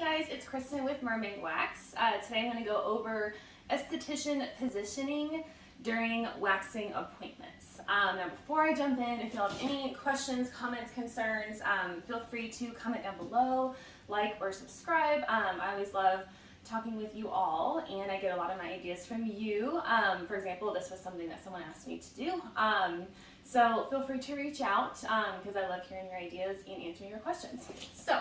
guys, it's Kristen with Mermaid Wax. Today I'm going to go over esthetician positioning during waxing appointments. Now before I jump in, if you have any questions, comments, concerns, feel free to comment down below, like or subscribe. I always love talking with you all, and I get a lot of my ideas from you. For example, this was something that someone asked me to do. So feel free to reach out because I love hearing your ideas and answering your questions. So,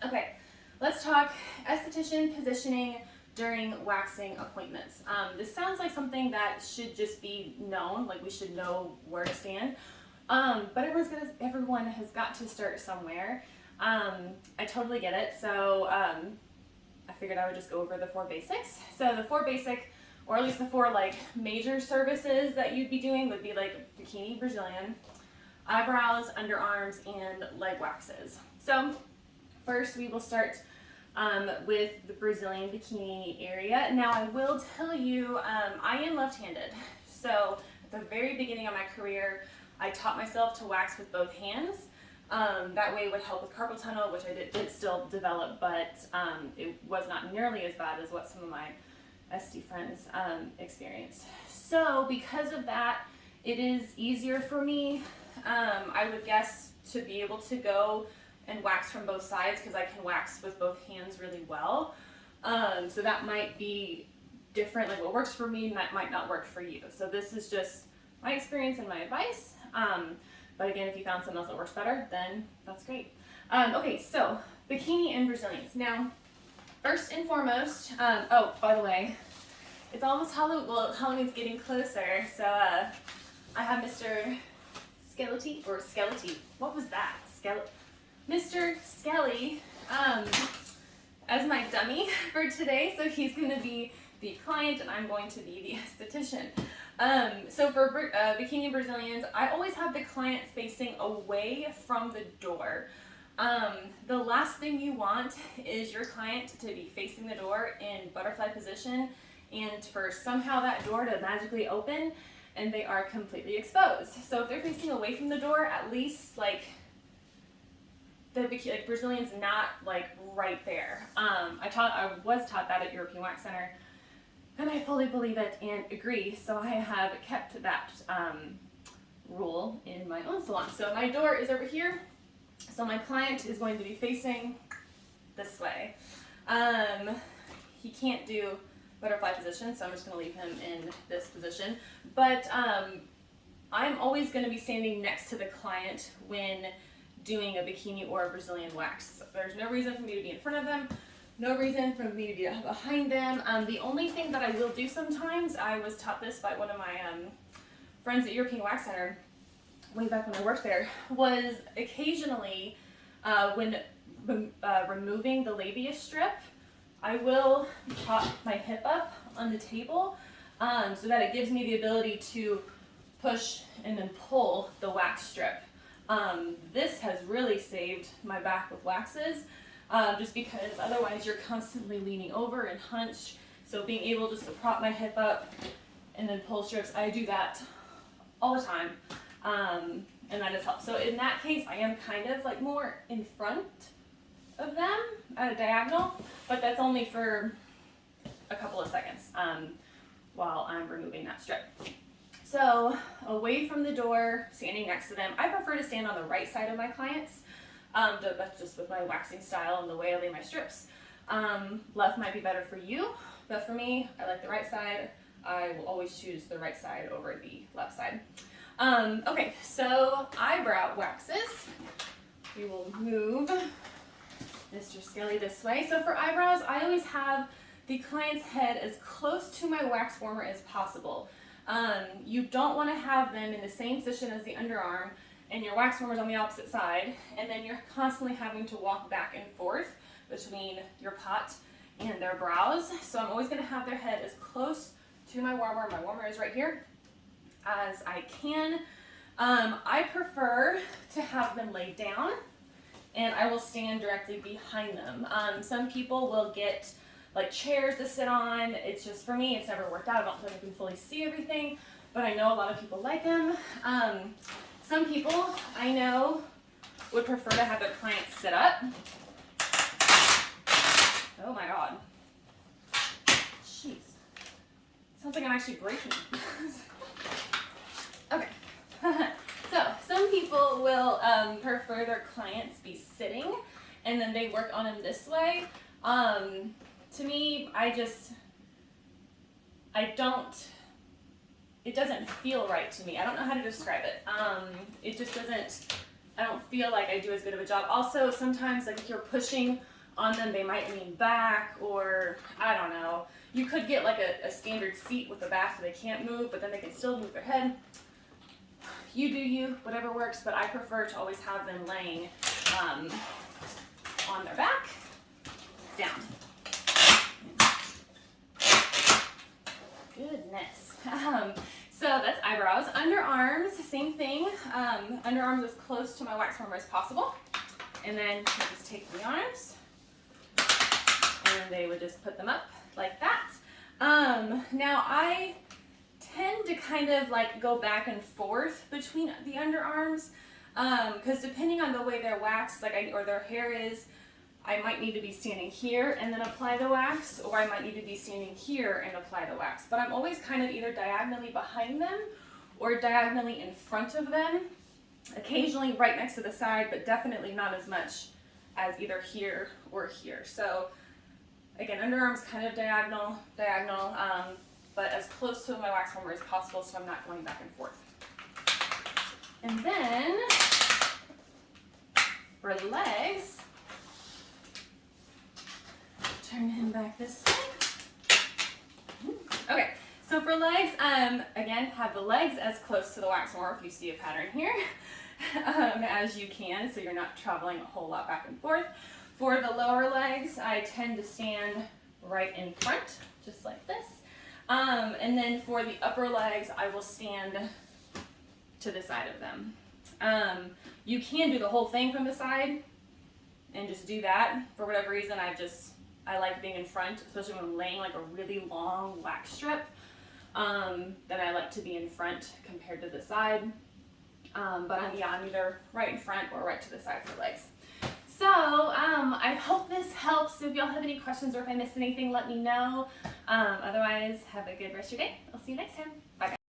okay, let's talk esthetician positioning during waxing appointments. This sounds like something that should just be known, like we should know where to stand, but everyone has got to start somewhere. I totally get it, so I figured I would just go over the 4 basics. So the 4 basic, or at least the 4 like major services that you'd be doing would be like bikini Brazilian, eyebrows, underarms, and leg waxes. So first we will start with the Brazilian bikini area. Now I will tell you, I am left-handed. So at the very beginning of my career, I taught myself to wax with both hands. That way it would help with carpal tunnel, which I did still develop, but it was not nearly as bad as what some of my SD friends experienced. So because of that, it is easier for me, I would guess, to be able to go and wax from both sides because I can wax with both hands really well. So that might be different, like what works for me might not work for you. So this is just my experience and my advice. But again, if you found something else that works better, then that's great. Okay, so bikini and Brazilians. Now, first and foremost, oh, by the way, it's almost Halloween. Well, Halloween's getting closer, so I have Mr. Skelly, or Skelly. What was that? Mr. Skelly as my dummy for today. So he's going to be the client, and I'm going to be the esthetician. So for bikini Brazilians, I always have the client facing away from the door. The last thing you want is your client to be facing the door in butterfly position and for somehow that door to magically open and they are completely exposed. So if they're facing away from the door, at least like Brazilian's not like right there. I was taught that at European Wax Center, and I fully believe it and agree. So I have kept that rule in my own salon. So my door is over here. So my client is going to be facing this way. He can't do butterfly position, so I'm just going to leave him in this position. But I'm always going to be standing next to the client when doing a bikini or a Brazilian wax. There's no reason for me to be in front of them, no reason for me to be behind them. The only thing that I will do sometimes, I was taught this by one of my friends at European Wax Center way back when I worked there, was occasionally when removing the labia strip, I will prop my hip up on the table so that it gives me the ability to push and then pull the wax strip. This has really saved my back with waxes, just because otherwise you're constantly leaning over and hunched. So being able just to prop my hip up and then pull strips, I do that all the time, and that has helped. So in that case, I am kind of like more in front of them at a diagonal, but that's only for a couple of seconds while I'm removing that strip. So away from the door, standing next to them. I prefer to stand on the right side of my clients. That's just with my waxing style and the way I lay my strips. Left might be better for you, but for me, I like the right side. I will always choose the right side over the left side. Okay, so eyebrow waxes. We will move Mr. Skelly this way. So for eyebrows, I always have the client's head as close to my wax warmer as possible. You don't want to have them in the same position as the underarm and your wax warmer's on the opposite side, and then you're constantly having to walk back and forth between your pot and their brows. So I'm always going to have their head as close to my warmer is right here, as I can. I prefer to have them laid down, and I will stand directly behind them. Some people will get like chairs to sit on. It's just, for me, it's never worked out. I don't think I can fully see everything, but I know a lot of people like them. Some people I know would prefer to have their clients sit up. Feels like I'm actually breaking. Okay. So some people will prefer their clients be sitting and then they work on them this way. To me, it doesn't feel right to me. I don't know how to describe it. It just doesn't, I don't feel like I do as good of a job. Also, sometimes like if you're pushing on them, they might lean back, or I don't know. You could get like a standard seat with the back so they can't move, but then they can still move their head. You do you, whatever works, but I prefer to always have them laying on their back, down. Goodness. So that's eyebrows. Underarms, same thing. Underarms as close to my wax warmer as possible. And then you just take the arms, and they would just put them up like that. Now I tend to kind of like go back and forth between the underarms, because depending on the way they're waxed, or their hair is, I might need to be standing here and then apply the wax, or I might need to be standing here and apply the wax. But I'm always kind of either diagonally behind them or diagonally in front of them, occasionally right next to the side, but definitely not as much as either here or here. So again, underarms kind of diagonal, but as close to my wax warmer as possible so I'm not going back and forth. And then for the legs, turn him back this way. Okay, so for legs, again, have the legs as close to the wax warmer, if you see a pattern here, as you can, so you're not traveling a whole lot back and forth. For the lower legs, I tend to stand right in front, just like this. And then for the upper legs, I will stand to the side of them. You can do the whole thing from the side and just do that. For whatever reason, I like being in front, especially when I'm laying like a really long wax strip. Then I like to be in front compared to the side. But I'm either right in front or right to the side for legs. So I hope this helps. If y'all have any questions or if I missed anything, let me know. Otherwise, have a good rest of your day. I'll see you next time. Bye.